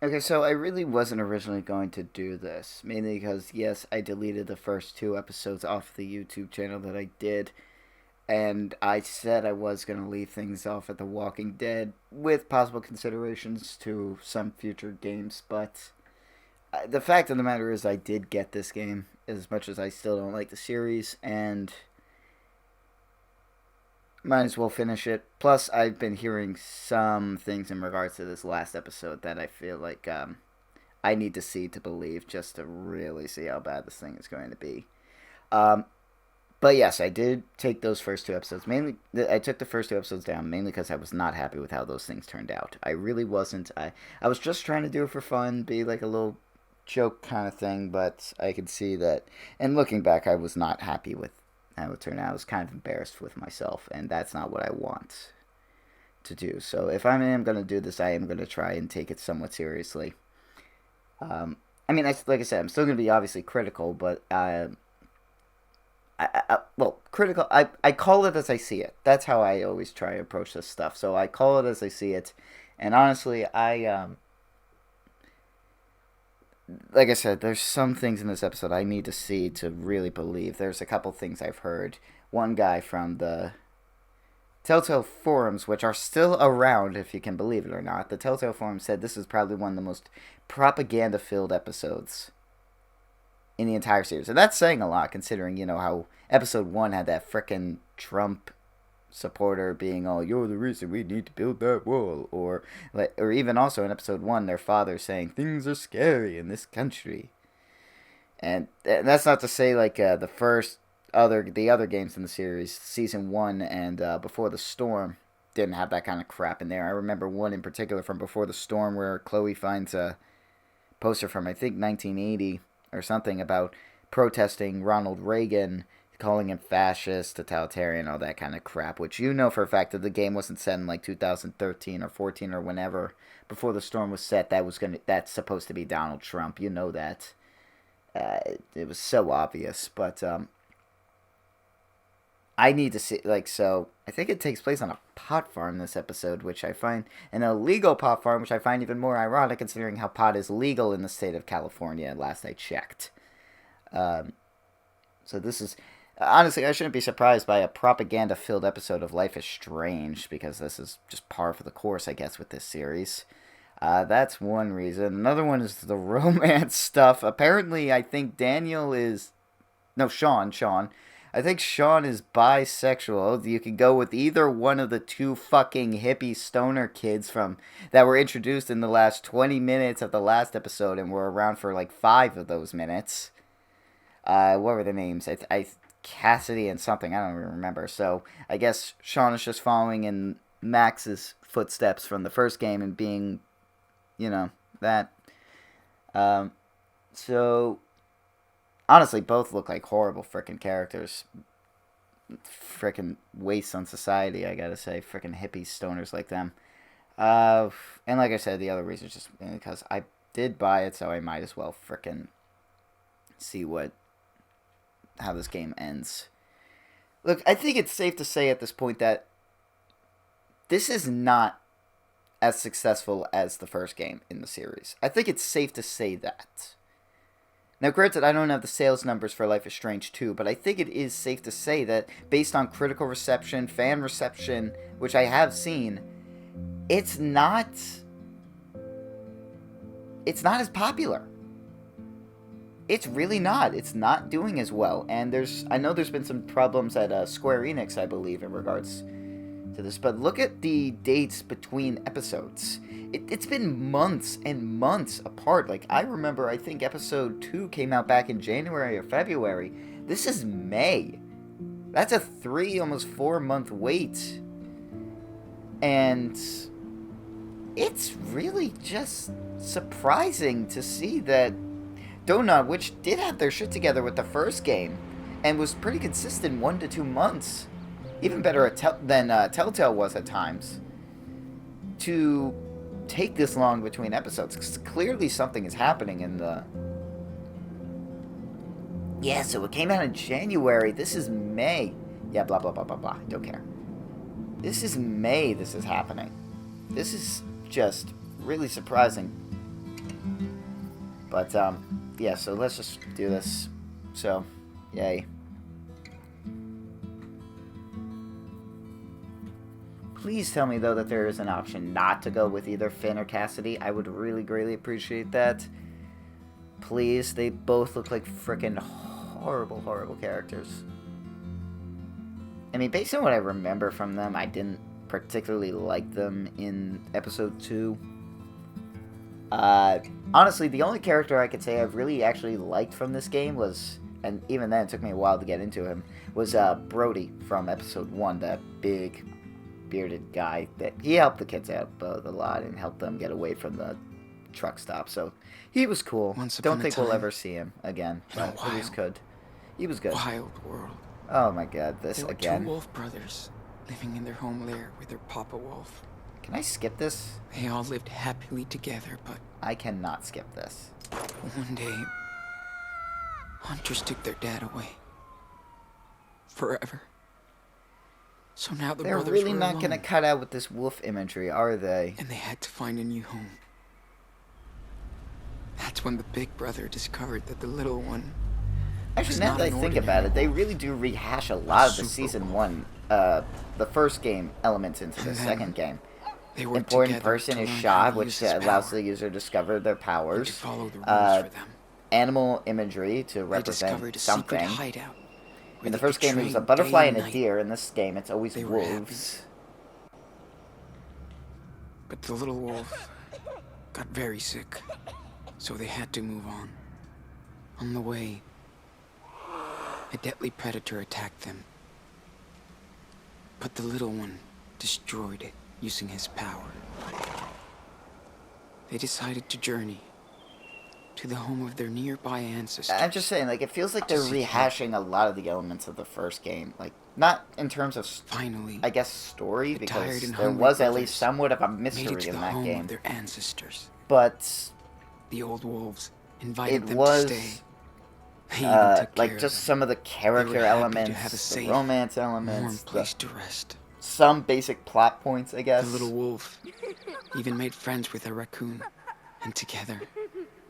Okay, so I really wasn't originally going to do this, mainly because, yes, I deleted the first two episodes off the YouTube channel that I did, and I said I was going to leave things off at The Walking Dead with possible considerations to some future games, but the fact of the matter is I did get this game, as much as I still don't like the series, and might as well finish it. Plus, I've been hearing some things in regards to this last episode that I feel like I need to see to believe, just to really see how bad this thing is going to be. Um, but yes, I did take those first two episodes. Mainly, I took the first two episodes down mainly because I was not happy with how those things turned out. I really wasn't. I was just trying to do it for fun, be like a little joke kind of thing. But I could see that, and looking back, I was not happy with how it turned out. I was kind of embarrassed with myself, and that's not what I want to do. So if I am going to do this, I am going to try and take it somewhat seriously. I mean, like I said, I'm still going to be obviously critical, but well, critical. I call it as I see it. That's how I always try to approach this stuff. So I call it as I see it, and honestly, like I said, there's some things in this episode I need to see to really believe. There's a couple things I've heard. One guy from the Telltale forums, which are still around, if you can believe it or not, the Telltale forum said this is probably one of the most propaganda-filled episodes in the entire series. And that's saying a lot, considering, how episode 1 had that frickin' Trump supporter being all, "You're the reason we need to build that wall," or even also in episode 1, their father saying, "Things are scary in this country." And that's not to say, like, the other games in the series, season 1 and Before the Storm, didn't have that kind of crap in there. I remember one in particular from Before the Storm where Chloe finds a poster from, I think, 1980 or something about protesting Ronald Reagan, calling him fascist, totalitarian, all that kind of crap, which you know for a fact that the game wasn't set in like 2013 or 14 or whenever Before the Storm was set. That's supposed to be Donald Trump. You know that. It was so obvious, but I need to see, like, so I think it takes place on a pot farm this episode, which I find an illegal pot farm, which I find even more ironic considering how pot is legal in the state of California. Last I checked. Um, so this is honestly, I shouldn't be surprised by a propaganda-filled episode of Life is Strange, because this is just par for the course, I guess, with this series. That's one reason. Another one is the romance stuff. Apparently, I think Daniel is no Sean. Sean. I think Sean is bisexual. You can go with either one of the two fucking hippie stoner kids from that were introduced in the last 20 minutes of the last episode and were around for like 5 of those minutes. What were the names? Cassidy and something. I don't even remember. So I guess Sean is just following in Max's footsteps from the first game and being, that. Um, so honestly, both look like horrible freaking characters. Freaking waste on society, I gotta say. Freaking hippie stoners like them. Uh, and like I said, the other reason is just because I did buy it, so I might as well freaking see how this game ends. Look, I think it's safe to say at this point that this is not as successful as the first game in the series. I think it's safe to say that. Now, granted, I don't have the sales numbers for Life is Strange 2, but I think it is safe to say that based on critical reception, fan reception, which I have seen, it's not as popular. It's really not. It's not doing as well. And I know there's been some problems at Square Enix, I believe, in regards to this. But look at the dates between episodes. It's been months and months apart. Like, I remember, I think episode 2 came out back in January or February. This is May. That's a almost 4 month wait. And it's really just surprising to see that Donut, which did have their shit together with the first game and was pretty consistent 1 to 2 months, even better than Telltale was at times, to take this long between episodes. Because clearly something is happening in the... Yeah, so it came out in January. This is May. Yeah, blah, blah, blah, blah, blah. Don't care. This is May this is happening. This is just really surprising. But, yeah, so let's just do this. So, yay. Please tell me, though, that there is an option not to go with either Finn or Cassidy. I would really greatly appreciate that. Please, they both look like frickin' horrible, horrible characters. I mean, based on what I remember from them, I didn't particularly like them in episode 2. Honestly, the only character I could say I've really actually liked from this game was, and even then it took me a while to get into him, was Brody from episode 1, that big bearded guy. That he helped the kids out both a lot and helped them get away from the truck stop, so he was cool. Don't think we'll ever see him again, but at least could. He was good. Wild world. Oh my god, this there were again. 2 wolf brothers living in their home lair with their papa wolf. Can I skip this? They all lived happily together, but I cannot skip this. one day, hunters took their dad away. Forever. So now the They're brothers really were not alone, gonna cut out with this wolf imagery, are they? and they had to find a new home. That's when the big brother discovered that the little one Actually, now that I think about it, they really do rehash a lot of the season 1, the first game elements into the second game. Important person is shot, which allows the user to discover their powers. Follow the rules for them. Animal imagery to represent something. Hideout In the first game, it was a butterfly and a deer. In this game, it's always wolves. But the little wolf got very sick, so they had to move on. On the way, a deadly predator attacked them. But the little one destroyed it using his power. They decided to journey to the home of their nearby ancestors. I'm just saying, like, it feels like they're rehashing a lot of the elements of the first game. Like, not in terms of, finally, I guess, story, because there hungry was at least somewhat of a mystery in that home game. of their ancestors. But the old wolves invited it them was, to stay. They even took care like, of just them. some of the character They were happy to elements, have a the safe, romance warm elements, place to rest. some basic plot points, I guess. The little wolf even made friends with a raccoon, and together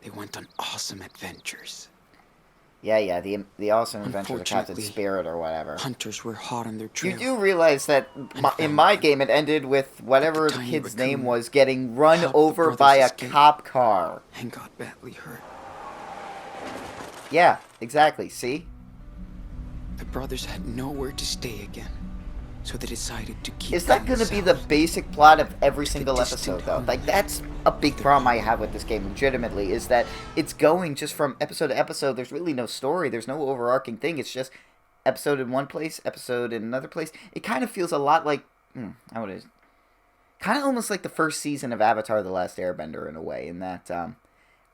they went on awesome adventures. Yeah, the awesome adventure of Captain Spirit or whatever. Hunters were hot on their trail. You do realize that in my game it ended with whatever the kid's name was getting run over by a cop car. And got badly hurt. Yeah, exactly, see? The brothers had nowhere to stay again, so they decided to keep. Is that going to be the basic plot of every single episode, though? Like, that's a big problem I have with this game, legitimately, is that it's going just from episode to episode. There's really no story. There's no overarching thing. It's just episode in one place, episode in another place. It kind of feels a lot like, kind of almost like the first season of Avatar: The Last Airbender, in a way, in that,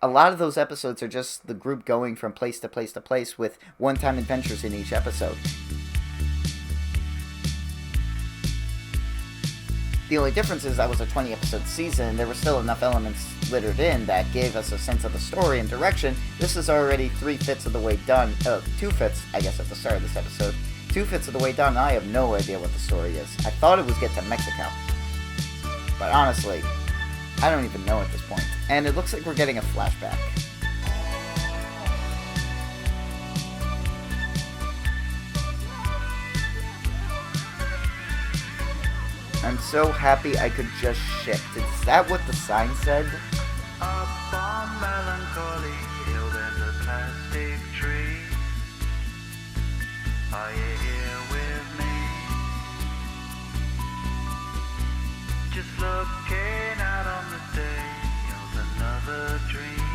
a lot of those episodes are just the group going from place to place to place with one-time adventures in each episode. The only difference is that was a 20-episode season, and there were still enough elements littered in that gave us a sense of the story and direction. This is already 3/5 of the way done. 2/5, I guess, at the start of this episode. 2/5 of the way done, and I have no idea what the story is. I thought it was get to Mexico. But honestly, I don't even know at this point. And it looks like we're getting a flashback. I'm so happy I could just shift. Is that what the sign said? Up on Melancholy Hill, there's a plastic tree. Are you here with me? Just looking out on the day of another dream,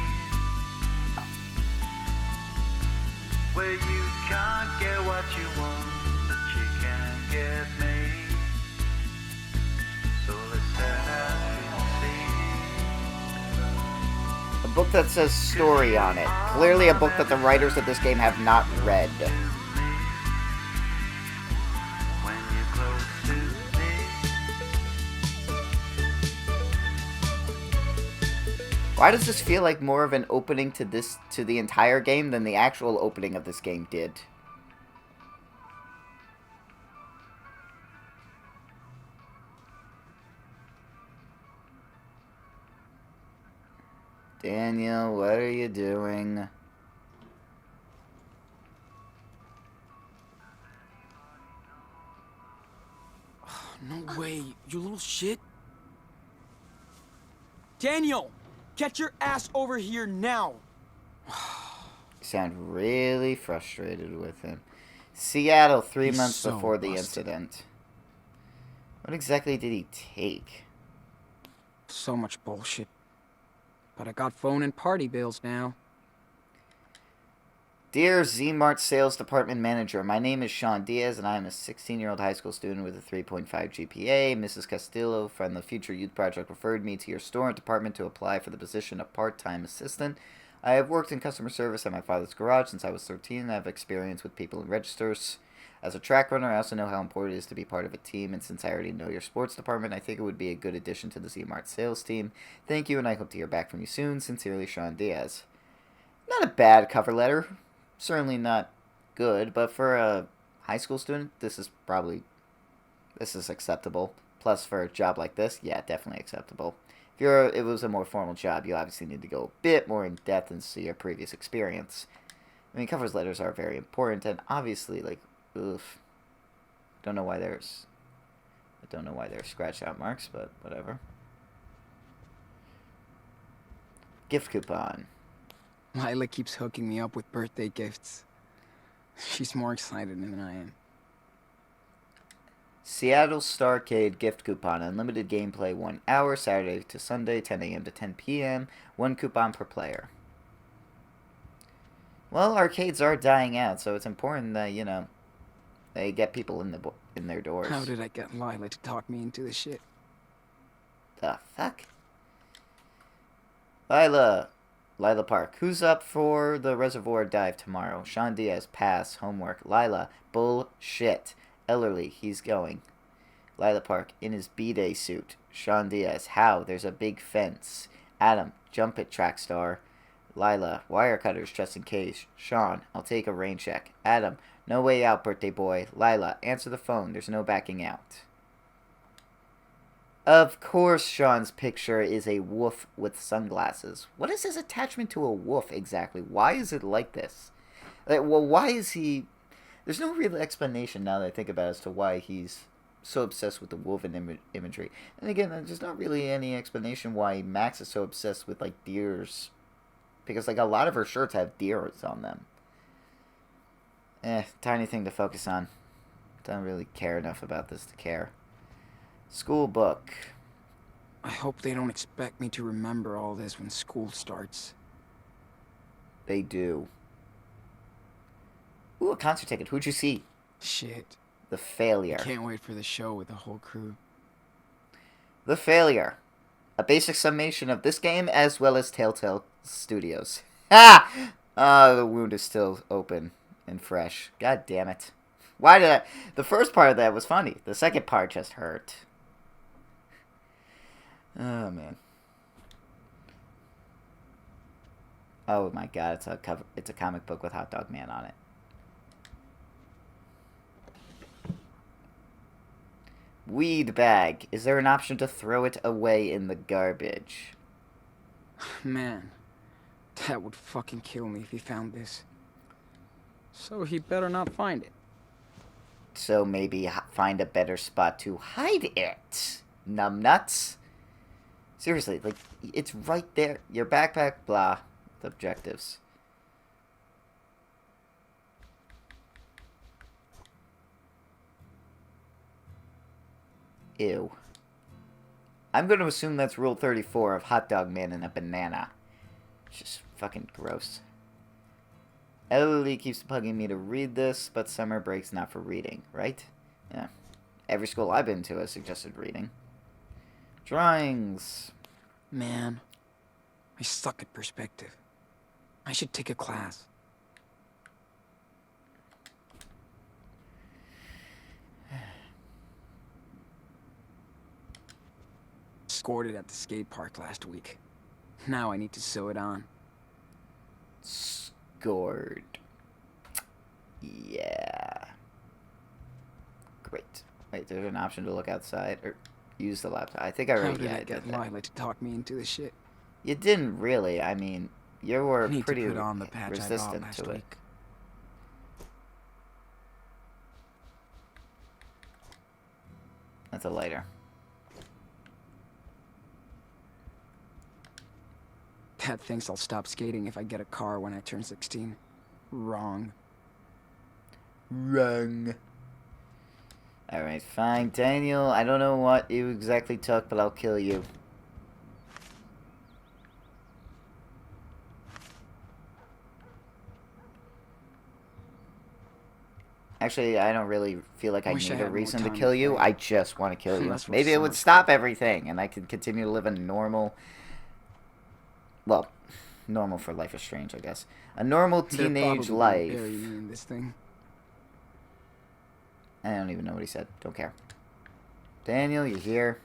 where you can't get what you want, but you can get me. So let's set out to sea. A book that says story on it. Clearly a book that the writers of this game have not read. When you're close to me. Why does this feel like more of an opening to the entire game than the actual opening of this game did? Daniel, what are you doing? No way, you little shit. Daniel, get your ass over here now. You sound really frustrated with him. Seattle, 3 He's months so before the busted. incident. What exactly did he take? So much bullshit. But I got phone and party bills now. Dear Z-Mart Sales Department Manager, my name is Sean Diaz, and I am a 16-year-old high school student with a 3.5 GPA. Mrs. Castillo from the Future Youth Project referred me to your store and department to apply for the position of part-time assistant. I have worked in customer service at my father's garage since I was 13, and I have experience with people in registers. As a track runner, I also know how important it is to be part of a team, and since I already know your sports department, I think it would be a good addition to the Z-Mart sales team. Thank you, and I hope to hear back from you soon. Sincerely, Sean Diaz. Not a bad cover letter. Certainly not good, but for a high school student, this is acceptable. Plus, for a job like this, yeah, definitely acceptable. If it was a more formal job, you obviously need to go a bit more in depth and see your previous experience. I mean, covers letters are very important, and obviously, like, oof. I don't know why there's scratched out marks, but whatever. Gift coupon. Lila keeps hooking me up with birthday gifts. She's more excited than I am. Seattle Starcade gift coupon. Unlimited gameplay 1 hour, Saturday to Sunday, 10 a.m. to 10 p.m. 1 coupon per player. Well, arcades are dying out, so it's important that, you know, they get people in their doors. How did I get Lila to talk me into this shit? The fuck? Lila Park. Who's up for the reservoir dive tomorrow? Sean Diaz. Pass. Homework. Lila. Bullshit. Ellerly. He's going. Lila Park. In his B-Day suit. Sean Diaz. How? There's a big fence. Adam. Jump it, track star. Lila. Wire cutters just in case. Sean. I'll take a rain check. Adam. No way out, birthday boy. Lila. Answer the phone. There's no backing out. Of course, Sean's picture is a wolf with sunglasses. What is his attachment to a wolf exactly? Why is it like this? Like, well, why is he... There's no real explanation now that I think about it as to why he's so obsessed with the wolven imagery. And again, there's not really any explanation why Max is so obsessed with, like, deers. Because, like, a lot of her shirts have deers on them. Tiny thing to focus on. Don't really care enough about this to care. School book. I hope they don't expect me to remember all this when school starts. They do. Ooh, a concert ticket. Who'd you see? Shit. The Failure. Can't wait for the show with the whole crew. The Failure. A basic summation of this game as well as Telltale Studios. Ah! The wound is still open and fresh. God damn it. Why did I... The first part of that was funny. The second part just hurt. Oh, man. Oh, my God. It's a comic book with Hot Dog Man on it. Weed bag. Is there an option to throw it away in the garbage? Man, Dad would fucking kill me if he found this. So he better not find it. So maybe find a better spot to hide it. Numbnuts. Seriously, like, it's right there. Your backpack, blah. The objectives. Ew. I'm going to assume that's Rule 34 of Hot Dog Man and a banana. It's just fucking gross. Ellie keeps bugging me to read this, but summer break's not for reading, right? Yeah. Every school I've been to has suggested reading. Drawings. Man, I suck at perspective. I should take a class. Scored it at the skate park last week. Now I need to sew it on. Scored. Yeah. Great. Wait, there's an option to look outside or use the laptop. I think I already How did I get did that. Lila to talk me into this shit? You didn't really. I mean, you were I need to pretty put on the patch I bought resistant last to it. week. That's a lighter. Dad thinks I'll stop skating if I get a car when I turn 16. Wrong. Wrong. Alright, fine. Daniel, I don't know what you exactly took, but I'll kill you. Actually, I don't really feel like I Wish I need a had more reason to time kill to you. play. I just want to kill you. That's what's Maybe it so would much stop fun. everything, and I could continue to live a normal... Well, normal for Life is Strange, I guess. A normal They're teenage probably gonna life. bury me in this thing. I don't even know what he said. Don't care. Daniel, you here?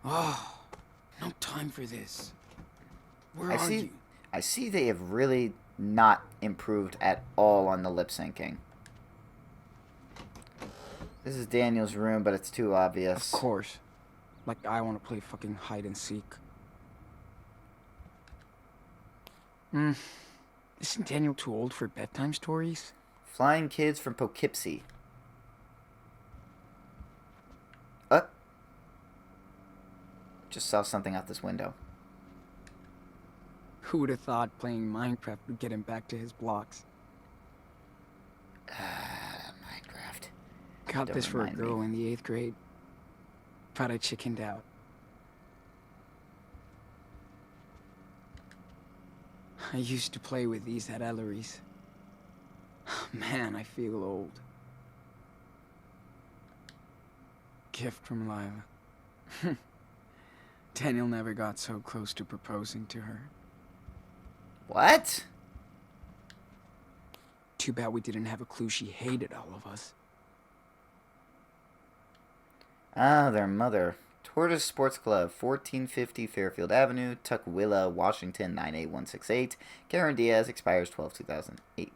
Oh, no time for this. Where I are see. you? I see they have really not improved at all on the lip syncing. This is Daniel's room, but it's too obvious. Of course. Like I want to play fucking hide and seek. Isn't Daniel too old for bedtime stories? Flying kids from Poughkeepsie. Just saw something out this window. Who would have thought playing Minecraft would get him back to his blocks? Minecraft. Got Don't this for a remind me. girl in the 8th grade. But I chickened out. I used to play with these at Ellery's. Man, I feel old. Gift from Lila. Daniel never got so close to proposing to her. What? Too bad we didn't have a clue she hated all of us. Ah, their mother. Tortoise Sports Club, 1450 Fairfield Avenue, Tukwila, Washington, 98168. Karen Diaz, expires 12/2008.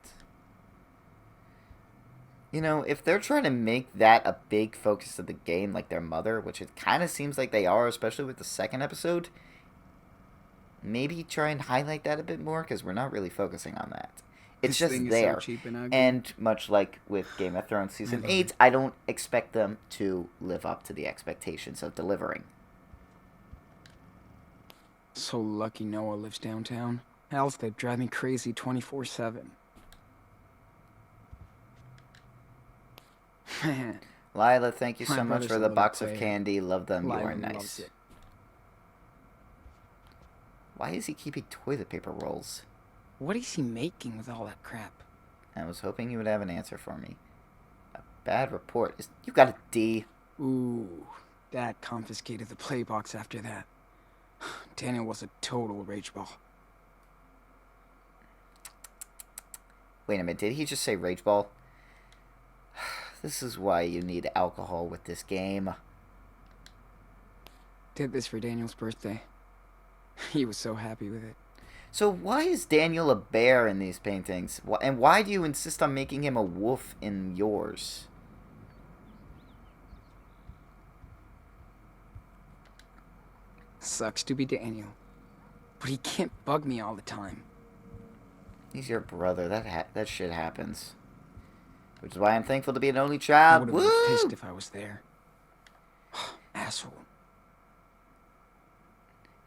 You know, if they're trying to make that a big focus of the game, like their mother, which it kind of seems like they are, especially with the second episode, maybe try and highlight that a bit more, because we're not really focusing on that. It's This just thing is there. so cheap and ugly. And much like with Game of Thrones Season love 8, it. I don't expect them to live up to the expectations of delivering. So lucky Noah lives downtown. Else they'd drive me crazy 24/7. Man, Lila, thank you My so much brother's for a the little box of player. candy. Love them. You Lila are nice. loves it. Why is he keeping toilet paper rolls? What is he making with all that crap? I was hoping you would have an answer for me. A bad report. You got a D. Ooh, Dad confiscated the play box after that. Daniel was a total rage ball. Wait a minute, did he just say rage ball? This is why you need alcohol with this game. Did this for Daniel's birthday. He was so happy with it. So why is Daniel a bear in these paintings? And why do you insist on making him a wolf in yours? Sucks to be Daniel. But he can't bug me all the time. He's your brother. That shit happens. Which is why I'm thankful to be an only I child. would have been Woo! pissed if I was there. Asshole.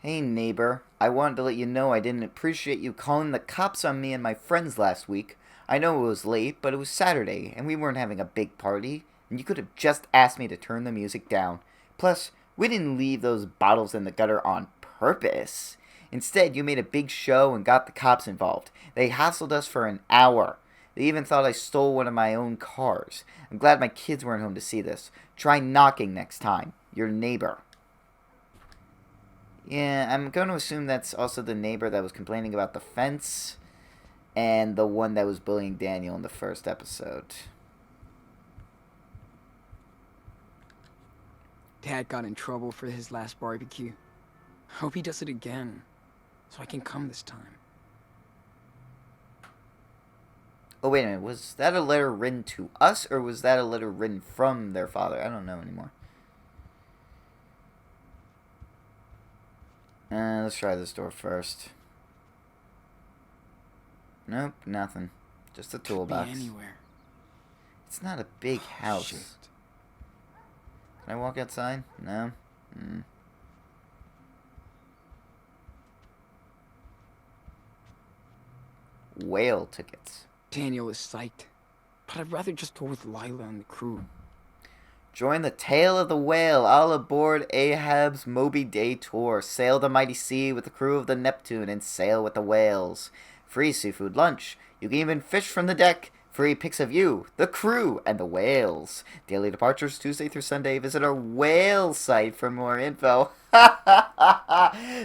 Hey, neighbor. I wanted to let you know I didn't appreciate you calling the cops on me and my friends last week. I know it was late, but it was Saturday, and we weren't having a big party, and you could have just asked me to turn the music down. Plus, we didn't leave those bottles in the gutter on purpose. Instead, you made a big show and got the cops involved. They hassled us for an hour. They even thought I stole one of my own cars. I'm glad my kids weren't home to see this. Try knocking next time. Your neighbor. Yeah, I'm going to assume that's also the neighbor that was complaining about the fence and the one that was bullying Daniel in the first episode. Dad got in trouble for his last barbecue. Hope he does it again, so I can come this time. Oh, wait a minute. Was that a letter written to us, or was that a letter written from their father? I don't know anymore. Let's try this door first. Nope, nothing. Just a Could toolbox. be anywhere. It's not a big house. Shit. Can I walk outside? No? Whale tickets. Daniel is psyched. But I'd rather just go with Lila and the crew. Join the Tale of the Whale, all aboard Ahab's Moby Day tour. Sail the mighty sea with the crew of the Neptune and sail with the whales. Free seafood lunch. You can even fish from the deck. Free pics of you, the crew, and the whales. Daily departures Tuesday through Sunday. Visit our whale site for more info.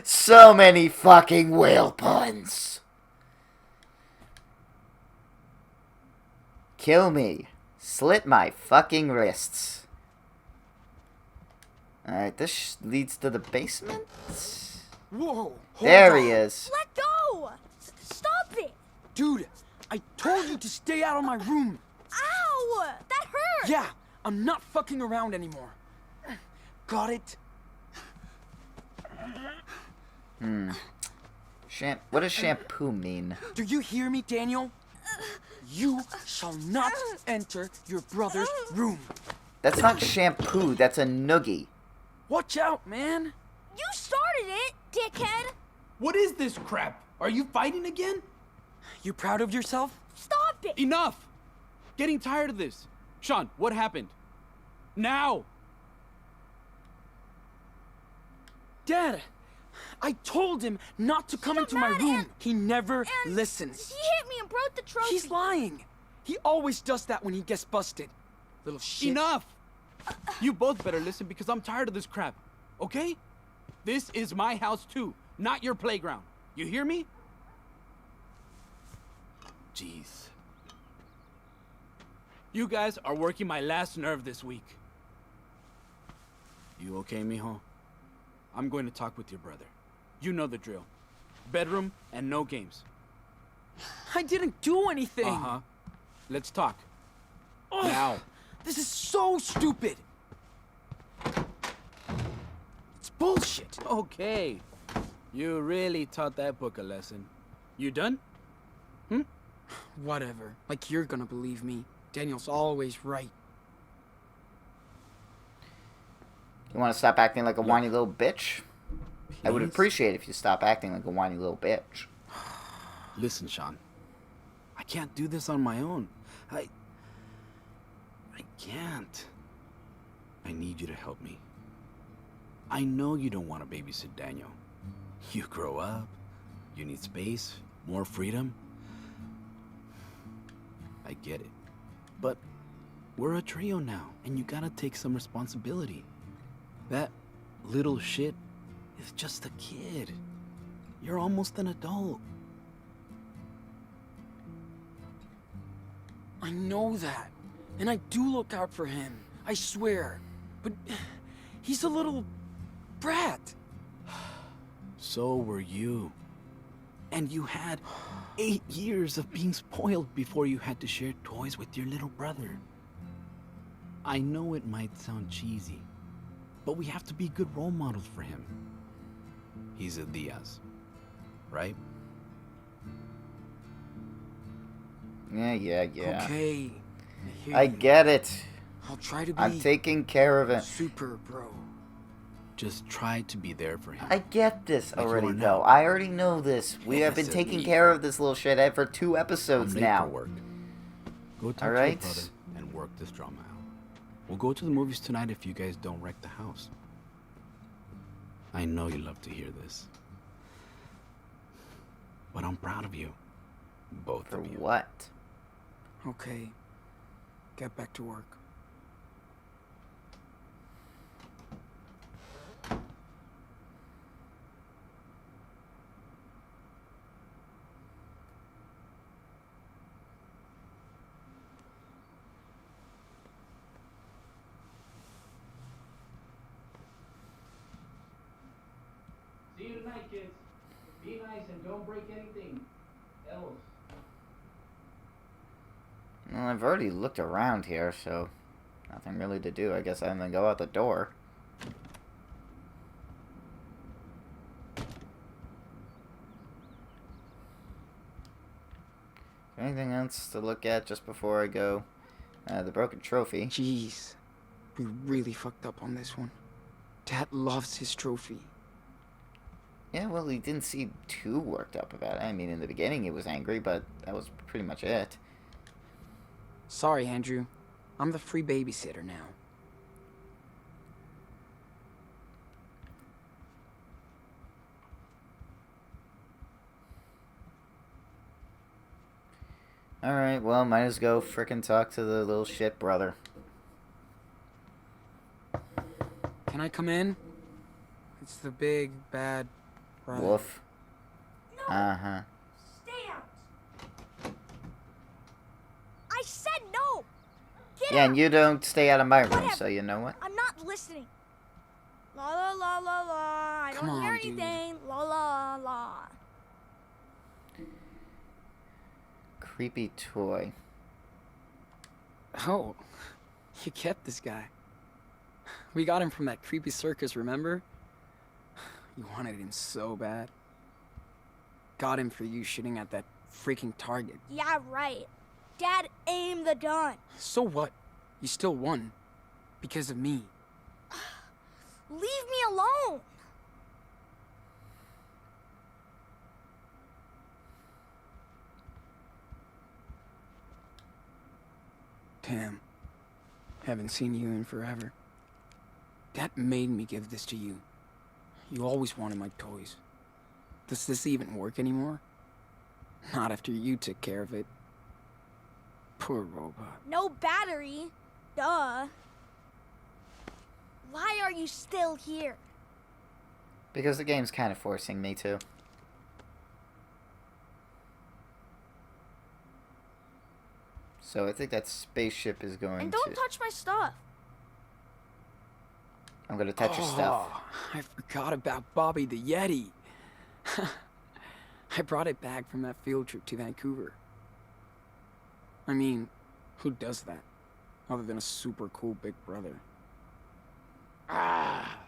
So many fucking whale puns. Kill me. Slit my fucking wrists. Alright, this leads to the basement. Whoa! There he is. Let go! Stop it! Dude, I told you to stay out of my room. Ow! That hurt! Yeah, I'm not fucking around anymore. Got it? What does shampoo mean? Do you hear me, Daniel? You shall not enter your brother's room. That's not shampoo, that's a noogie. Watch out, man. You started it, dickhead! What is this crap? Are you fighting again? You proud of yourself? Stop it! Enough! Getting tired of this. Sean, what happened? Now! Dad, I told him not to come into my mad room. and- He never And listens. He hit me and broke the trophy. He's lying. He always does that when he gets busted. Little shit. Enough! You both better listen because I'm tired of this crap. Okay? This is my house too, not your playground. You hear me? Jeez. You guys are working my last nerve this week. You okay, mijo? I'm going to talk with your brother. You know the drill. Bedroom and no games. I didn't do anything. Uh-huh. Let's talk. Ugh, Now. This is so stupid. It's bullshit. Okay. You really taught that book a lesson. You done? Whatever. Like you're gonna believe me. Daniel's always right. You want to stop acting like a whiny little bitch? I would Please? appreciate if you stop acting like a whiny little bitch. Listen, Sean. I can't do this on my own. I can't. I need you to help me. I know you don't want to babysit Daniel. You grow up. You need space, more freedom. I get it. But we're a trio now, and you gotta take some responsibility. That little shit is just a kid. You're almost an adult. I know that. And I do look out for him. I swear. But he's a little brat. So were you. And you had 8 years of being spoiled before you had to share toys with your little brother. I know it might sound cheesy, but we have to be good role models for him. He's a Diaz, right? Yeah. Okay. hear I you. get it. I'll try to be I'm taking care of it. super bro. Just try to be there for him. I get this Like you already, are though. now. I already know this. We have been Yes, taking indeed. care of this little shithead for 2 I'm episodes late now. for work. Go talk Alright. to your brother and work this drama out. We'll go to the movies tonight if you guys don't wreck the house. I know you love to hear this. But I'm proud of you. Both For of you. what? Okay. Get back to work. See you tonight, kids. Be nice and don't break anything else. Well, I've already looked around here, so nothing really to do. I guess I'm gonna go out the door. Anything else to look at just before I go? The broken trophy. Jeez. We really fucked up on this one. Dad loves his trophy. Yeah, well, he didn't seem too worked up about it. I mean, in the beginning he was angry, but that was pretty much it. Sorry, Andrew. I'm the free babysitter now. Alright, well, might as well go frickin' talk to the little shit brother. Can I come in? It's the big, bad brother. Wolf. No. Uh-huh. Stay out. I said no. Get Yeah, out. and you don't stay out of my room, Whatever. so you know what? I'm not listening. La la la la la. I Come don't hear on, dude. anything. La la la. Creepy toy. Oh, you kept this guy. We got him from that creepy circus, remember? You wanted him so bad. Got him for you shooting at that freaking target. Yeah, right. Dad aimed the gun. So what? You still won. Because of me. Leave me alone. Damn. Haven't seen you in forever. Dad made me give this to you. You always wanted my toys. Does this even work anymore? Not after you took care of it. Poor robot. No battery. Duh. Why are you still here? Because the game's kind of forcing me to. So I think that spaceship is going And to... don't touch my stuff. I'm gonna touch your stuff. Oh, I forgot about Bobby the Yeti. I brought it back from that field trip to Vancouver. I mean, who does that? Other than a super cool big brother. Ah,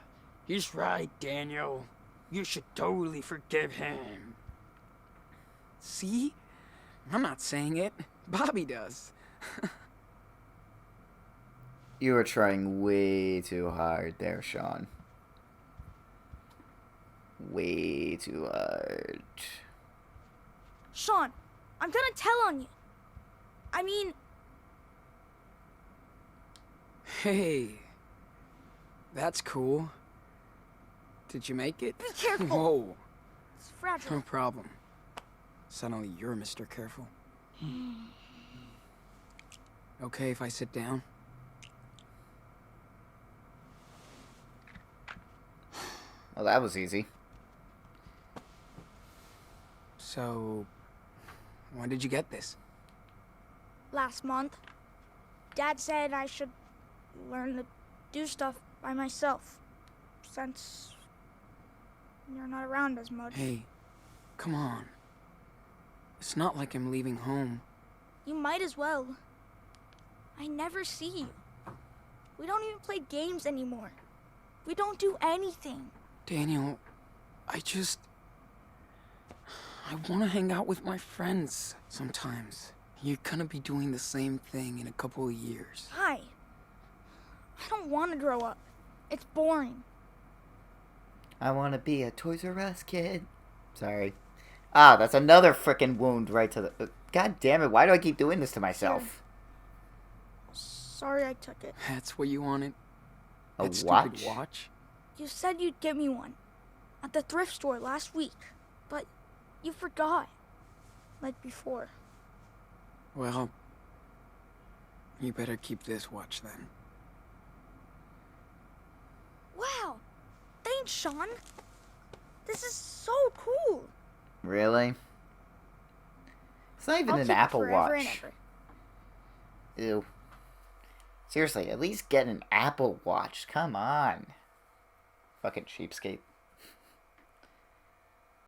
he's right, Daniel. You should totally forgive him. See? I'm not saying it. Bobby does. You were trying way too hard there, Sean. Way too hard. Sean, I'm gonna tell on you. I mean, Hey. That's cool. Did you make it? be careful. Whoa. It's fragile. No problem. Suddenly you're Mr. Careful. Okay if I sit down? Well, that was easy. So, when did you get this? Last month, Dad said I should learn to do stuff by myself. Since you're not around as much. Hey, come on. It's not like I'm leaving home. You might as well. I never see you. We don't even play games anymore. We don't do anything. Daniel, I want to hang out with my friends sometimes. You're gonna be doing the same thing in a couple of years. Hi. I don't want to grow up. It's boring. I want to be a Toys R Us kid. Sorry. Ah, that's another frickin' wound right to the... God damn it, why do I keep doing this to myself? Sorry I took it. That's what you wanted? A That watch? stupid watch? You said you'd get me one at the thrift store last week, but you forgot. Like before. Well, you better keep this watch then. Wow. Thanks, Sean. This is so cool. Really? It's not even I'll an keep it Apple forever and Watch. ever. Ew. Seriously, at least get an Apple Watch. Come on. Fucking cheapskate.